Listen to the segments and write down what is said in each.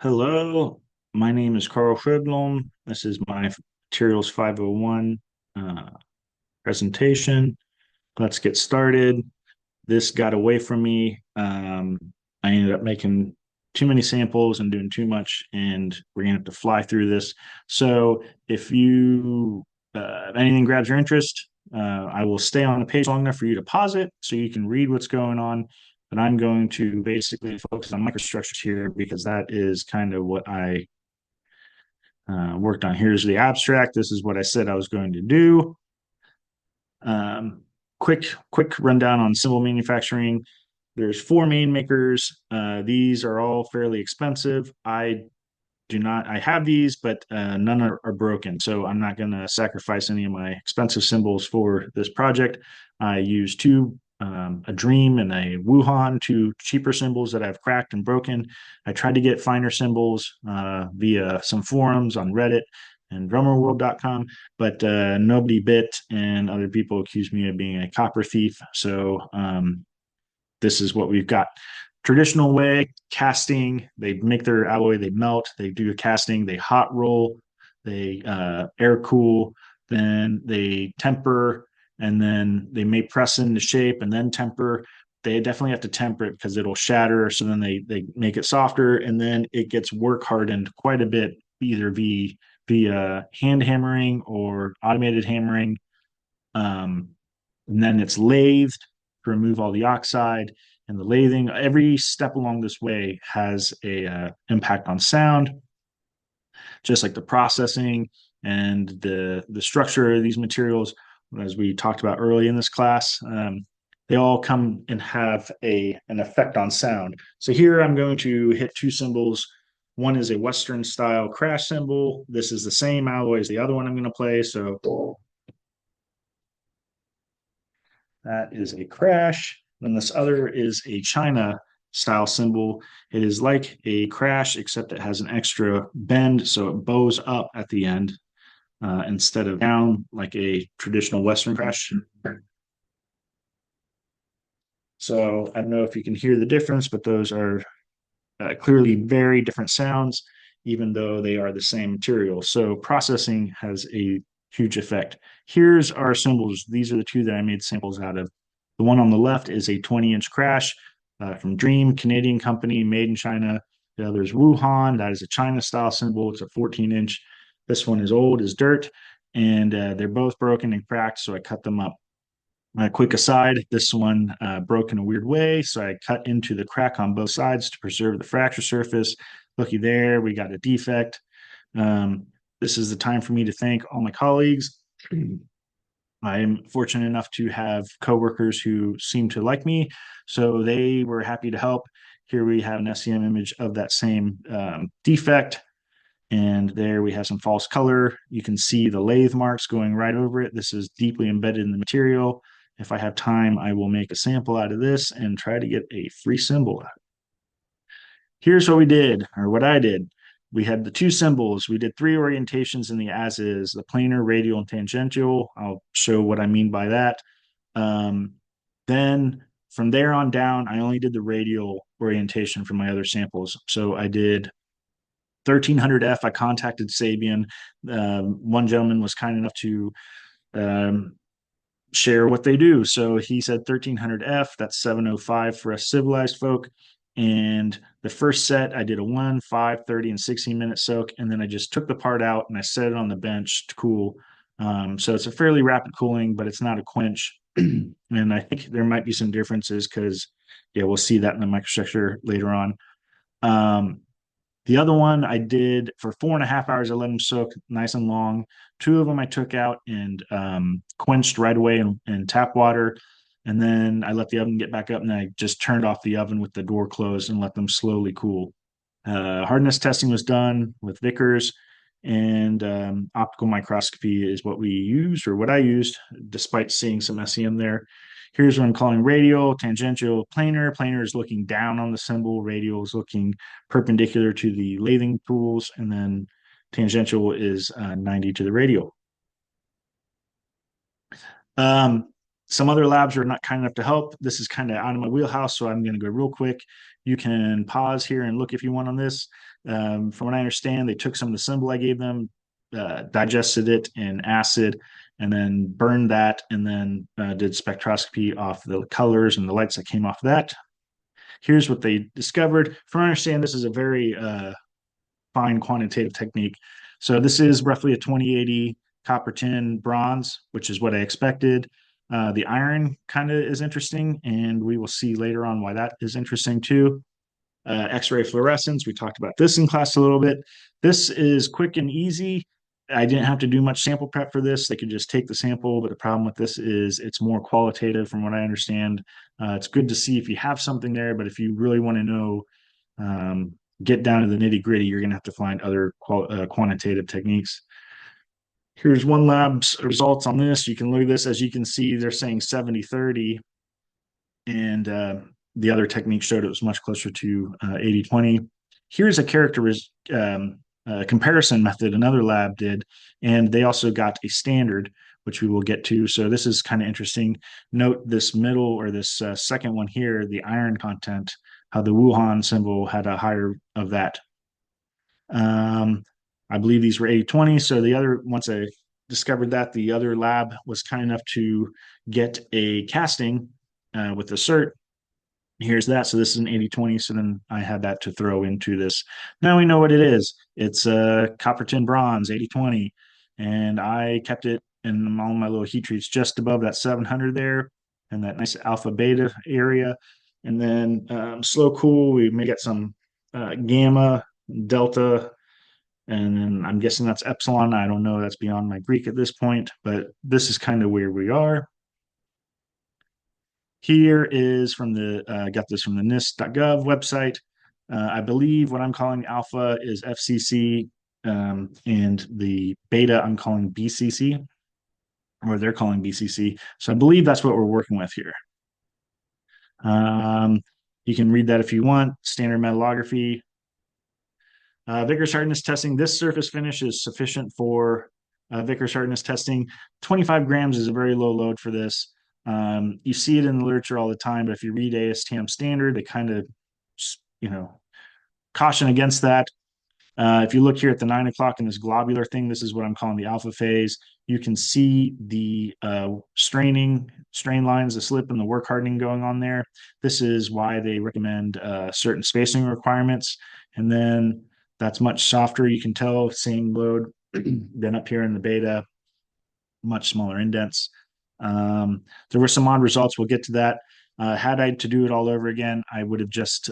Hello, my name is Carl Schöblom. This is my Materials 501 presentation. Let's get started. This got away from me. I ended up making too many samples and doing too much, and we're gonna have to fly through this. So if anything grabs your interest, I will stay on the page long enough for you to pause it so you can read what's going on. But I'm going to basically focus on microstructures here because that is kind of what I worked on. Here's the abstract. This is what I said I was going to do. Um, quick rundown on cymbal manufacturing. There's four main makers. These are all fairly expensive. I do not. I have these, but none are broken. So I'm not going to sacrifice any of my expensive cymbals for this project. I use a Dream and a Wuhan, two cheaper cymbals that I've cracked and broken. I tried to get finer cymbals via some forums on Reddit and drummerworld.com, but nobody bit, and other people accused me of being a copper thief. So this is what we've got. Traditional way, casting, they make their alloy, they melt, they do a casting, they hot roll, they air cool, then they temper, and then they may press into shape and then temper. They definitely have to temper it because it'll shatter. So then they make it softer, and then it gets work hardened quite a bit, either via hand hammering or automated hammering. Um, and then it's lathed to remove all the oxide, and the lathing. Every step along this way has a impact on sound, just like the processing and the structure of these materials. As we talked about early in this class, they all come and have an effect on sound. So here I'm going to hit two cymbals. One is a Western style crash cymbal. This is the same alloy as the other one I'm going to play. So that is a crash. Then this other is a China style cymbal. It is like a crash, except it has an extra bend, so it bows up at the end instead of down like a traditional Western crash. So I don't know if you can hear the difference, but those are clearly very different sounds, even though they are the same material. So processing has a huge effect. Here's our cymbals. These are the two that I made samples out of. The one on the left is a 20-inch crash from Dream, Canadian company, made in China. The other is Wuhan. That is a China style cymbal. It's a 14-inch. This one is old as dirt, and they're both broken and cracked, so I cut them up. A quick aside, this one broke in a weird way, so I cut into the crack on both sides to preserve the fracture surface. Looky there, we got a defect. Um, this is the time for me to thank all my colleagues. I am fortunate enough to have coworkers who seem to like me, so they were happy to help. Here we have an SEM image of that same defect, and there we have some false color. You can see the lathe marks going right over it. This is deeply embedded in the material. If I have time, I will make a sample out of this and try to get a free cymbal. Here's what we did, or what I did. We had the two cymbals. We did three orientations in the as is, the planar, radial, and tangential. I'll show what I mean by that. Um, then from there on down, I only did the radial orientation for my other samples. So I did 1300F. I contacted Sabian. One gentleman was kind enough to um, share what they do. So he said 1300F, that's 705 for us civilized folk. And the first set, I did a 1, 5, 30, and 16-minute soak. And then I just took the part out and I set it on the bench to cool. So it's a fairly rapid cooling, but it's not a quench. And I think there might be some differences because, yeah, we'll see that in the microstructure later on. Um, the other one I did for 4.5 hours. I let them soak nice and long. Two of them I took out and quenched right away in tap water. And then I let the oven get back up and I just turned off the oven with the door closed and let them slowly cool. Hardness testing was done with Vickers, and optical microscopy is what we used, or what I used, despite seeing some SEM there. Here's what I'm calling radial, tangential, planar. Planar is looking down on the cymbal, radial is looking perpendicular to the lathing tools, and then tangential is 90 to the radial. Um, some other labs are not kind enough to help. This is kind of out of my wheelhouse, so I'm going to go real quick. You can pause here and look if you want on this. From what I understand, they took some of the symbol I gave them, digested it in acid, and then burned that, and then did spectroscopy off the colors and the lights that came off that. Here's what they discovered. From what I understand, this is a very fine quantitative technique. So this is roughly a 2080 copper tin bronze, which is what I expected. The iron kind of is interesting, and we will see later on why that is interesting too. X-ray fluorescence, we talked about this in class a little bit. This is quick and easy. I didn't have to do much sample prep for this. They could just take the sample, but the problem with this is it's more qualitative from what I understand. It's good to see if you have something there, but if you really want to know, get down to the nitty gritty, you're going to have to find other quantitative techniques. Here's one lab's results on this. You can look at this. As you can see, they're saying 70-30, and the other technique showed it was much closer to 80-20. Here's a comparison method another lab did, and they also got a standard, which we will get to. So this is kind of interesting. Note this middle, or this second one here, the iron content, how the Wuhan symbol had a higher of that. I believe these were 80-20. So the other, once I discovered that, the other lab was kind enough to get a casting with the cert. Here's that. So this is an 80-20. So then I had that to throw into this. Now we know what it is. It's a copper tin bronze, 80-20. And I kept it in all my little heat treats just above that 700 there, and that nice alpha beta area. And then slow cool, we may get some gamma, delta, and then I'm guessing that's epsilon. I don't know. That's beyond my Greek at this point, but this is kind of where we are. Here is from the, got this from the NIST.gov website. I believe what I'm calling alpha is FCC, and the beta I'm calling BCC, or they're calling BCC. So I believe that's what we're working with here. You can read that if you want. Standard metallography. Vickers hardness testing. This surface finish is sufficient for Vickers hardness testing. 25 grams is a very low load for this. You see it in the literature all the time, but if you read ASTM standard, they kind of, caution against that. If you look here at the 9 o'clock in this globular thing, this is what I'm calling the alpha phase. You can see the strain lines, the slip, and the work hardening going on there. This is why they recommend certain spacing requirements. And then that's much softer. You can tell, same load than up here in the beta, much smaller indents. There were some odd results. We'll get to that. Had I to do it all over again, I would have just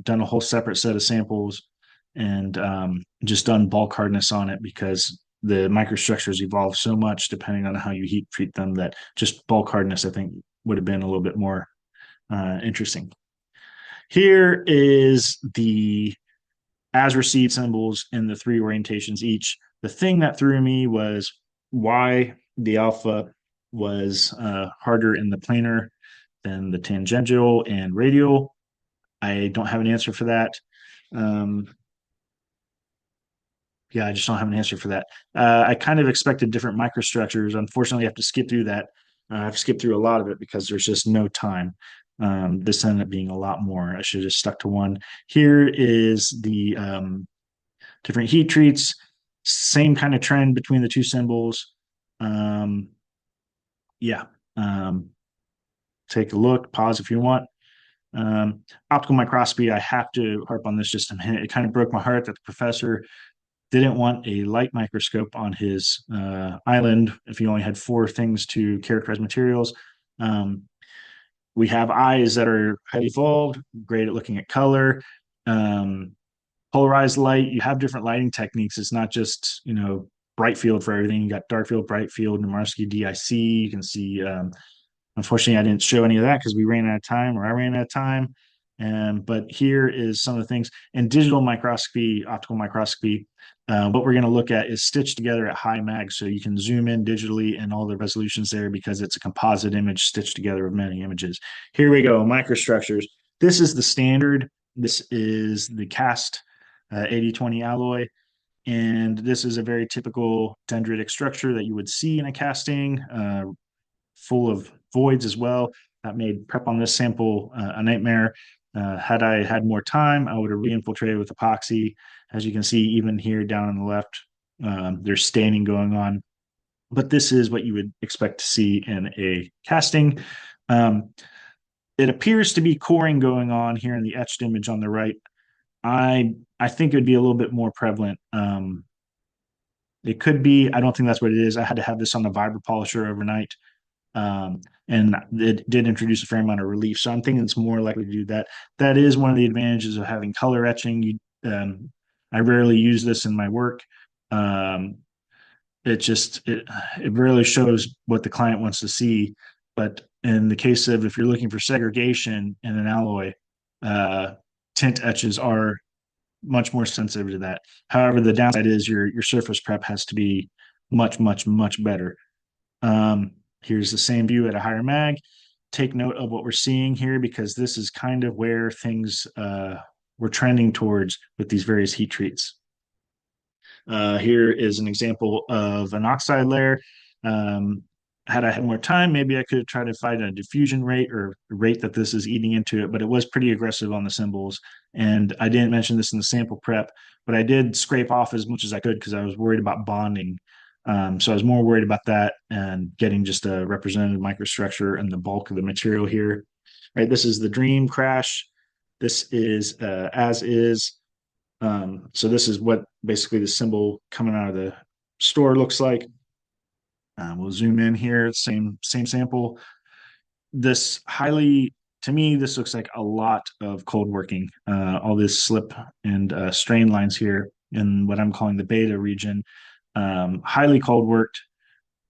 done a whole separate set of samples and just done bulk hardness on it, because the microstructures evolve so much depending on how you heat treat them, that just bulk hardness, I think, would have been a little bit more interesting. Here is the as received symbols in the 3 orientations each. The thing that threw me was why the alpha was harder in the planar than the tangential and radial. I don't have an answer for that. I just don't have an answer for that. I kind of expected different microstructures. Unfortunately, I have to skip through that. I've skipped through a lot of it because there's just no time. This ended up being a lot more. I should have just stuck to one. Here is the different heat treats. Same kind of trend between the 2 symbols. Take a look, pause if you want. Optical microscopy, I have to harp on this just a minute. It kind of broke my heart that the professor didn't want a light microscope on his island if he only had 4 things to characterize materials. We have eyes that are highly evolved, great at looking at color. Polarized light, you have different lighting techniques. It's not just, bright field for everything. You got dark field, bright field, Nemarsky DIC. You can see, unfortunately, I didn't show any of that because we ran out of time, or I ran out of time. But here is some of the things. In digital microscopy, optical microscopy, what we're going to look at is stitched together at high mag. So you can zoom in digitally and all the resolutions there, because it's a composite image stitched together of many images. Here we go, microstructures. This is the standard. This is the cast 80-20 alloy. And this is a very typical dendritic structure that you would see in a casting, full of voids as well. That made prep on this sample a nightmare. Had I had more time, I would have re-infiltrated with epoxy. As you can see, even here down on the left, there's staining going on. But this is what you would expect to see in a casting. Um, it appears to be coring going on here in the etched image on the right. I think it would be a little bit more prevalent. It could be. I don't think that's what it is. I had to have this on the vibra polisher overnight, um, and it did introduce a fair amount of relief. So I'm thinking it's more likely to do that. That is one of the advantages of having color etching. I rarely use this in my work. Um, it really shows what the client wants to see. But in the case of if you're looking for segregation in an alloy, uh, tint etches are much more sensitive to that. However, the downside is your surface prep has to be much better. Here's the same view at a higher mag. Take note of what we're seeing here because this is kind of where things we're trending towards with these various heat treats. Here is an example of an oxide layer. Um, had I had more time, maybe I could have tried to find a diffusion rate or rate that this is eating into it, but it was pretty aggressive on the Cymbals. And I didn't mention this in the sample prep, but I did scrape off as much as I could because I was worried about bonding. So I was more worried about that and getting just a representative microstructure and the bulk of the material here. Right, this is the dream crash. This is as is. So this is what basically the symbol coming out of the store looks like. We'll zoom in here, same sample. This highly, to me, this looks like a lot of cold working. All this slip and strain lines here in what I'm calling the beta region, highly cold worked,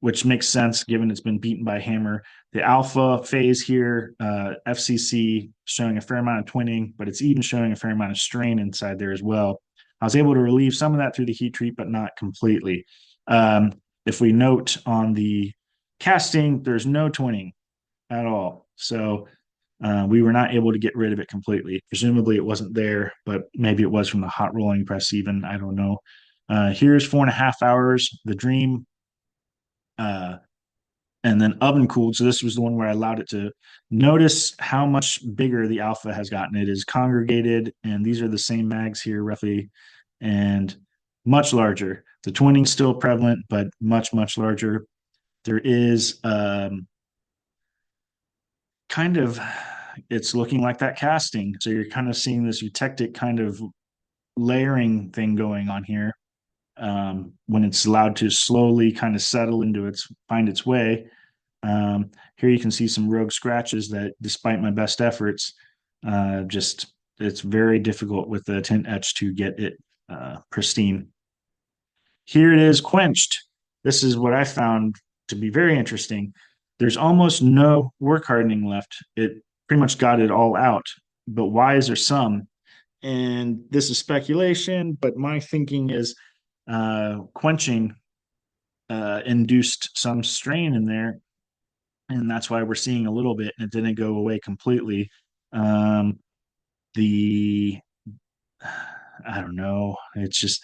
which makes sense given it's been beaten by hammer. The alpha phase here, FCC showing a fair amount of twinning, but it's even showing a fair amount of strain inside there as well. I was able to relieve some of that through the heat treat, but not completely. Um, if we note on the casting, there's no twinning at all. So we were not able to get rid of it completely. Presumably it wasn't there, but maybe it was from the hot rolling press even. I don't know. Here's 4.5 hours. The Dream uh, and then oven cooled. So this was the one where I allowed it to notice how much bigger the alpha has gotten. It is congregated, and these are the same mags here roughly, and much larger. The twinning still prevalent, but much larger. There is kind of it's looking like that casting. So you're kind of seeing this eutectic kind of layering thing going on here. When it's allowed to slowly kind of settle into its find its way. Here you can see some rogue scratches that, despite my best efforts, just it's very difficult with the tint etch to get it pristine. Here it is quenched. This is what I found to be very interesting. There's almost no work hardening left. It pretty much got it all out. But why is there some? And this is speculation, but my thinking is quenching induced some strain in there, and that's why we're seeing a little bit, and it didn't go away completely. Um, the I don't know. It's just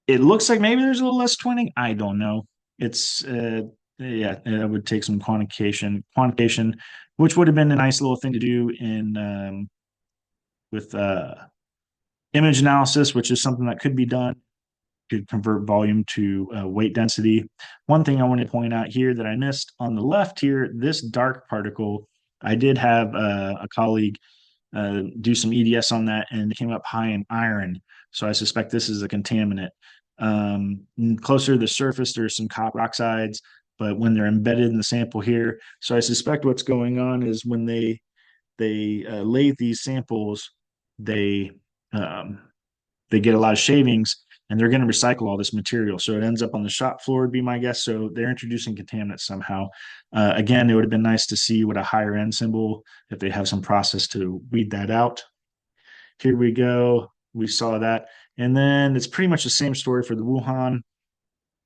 it looks like maybe there's a little less twinning. I don't know. It's yeah, it would take some quantification, which would have been a nice little thing to do in with image analysis, which is something that could be done. Could convert volume to weight density. One thing I want to point out here that I missed on the left here, this dark particle, I did have a colleague do some EDS on that and it came up high in iron. So I suspect this is a contaminant. Closer to the surface, there's some copper oxides, but when they're embedded in the sample here, so I suspect what's going on is when they lathe these samples, they um, they get a lot of shavings and they're going to recycle all this material. So it ends up on the shop floor, would be my guess. So they're introducing contaminants somehow. Again, it would have been nice to see what a higher end symbol, if they have some process to weed that out. Here we go. We saw that. And then it's pretty much the same story for the Wuhan.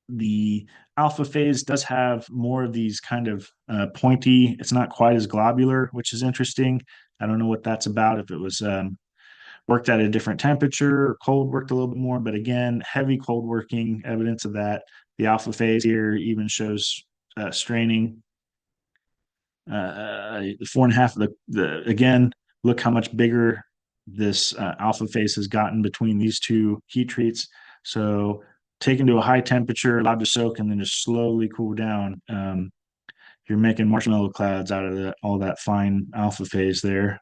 The alpha phase does have more of these kind of pointy, it's not quite as globular, which is interesting. I don't know what that's about, if it was worked at a different temperature, cold worked a little bit more, but again, heavy cold working, evidence of that. The alpha phase here even shows straining. The 4.5, again, look how much bigger this alpha phase has gotten between these two heat treats. So taken to a high temperature, allowed to soak, and then just slowly cool down. You're making marshmallow clouds out of all that fine alpha phase there.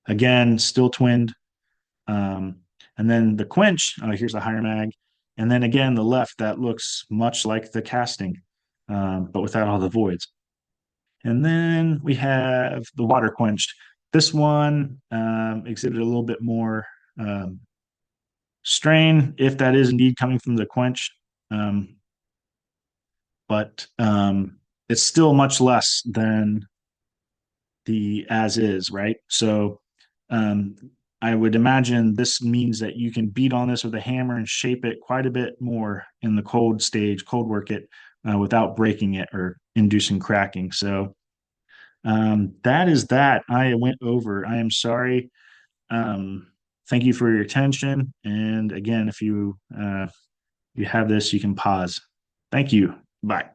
Again, still twinned. Um, and then the quench, here's a higher mag. And then again, the left, that looks much like the casting, but without all the voids. And then we have the water quenched. This one exhibited a little bit more um, strain, if that is indeed coming from the quench. Um, but it's still much less than the as is, right? So um, I would imagine this means that you can beat on this with a hammer and shape it quite a bit more in the cold stage, cold work it without breaking it or inducing cracking. So that is that. I went over. I am sorry. Thank you for your attention. And again, if you have this, you can pause. Thank you. Bye.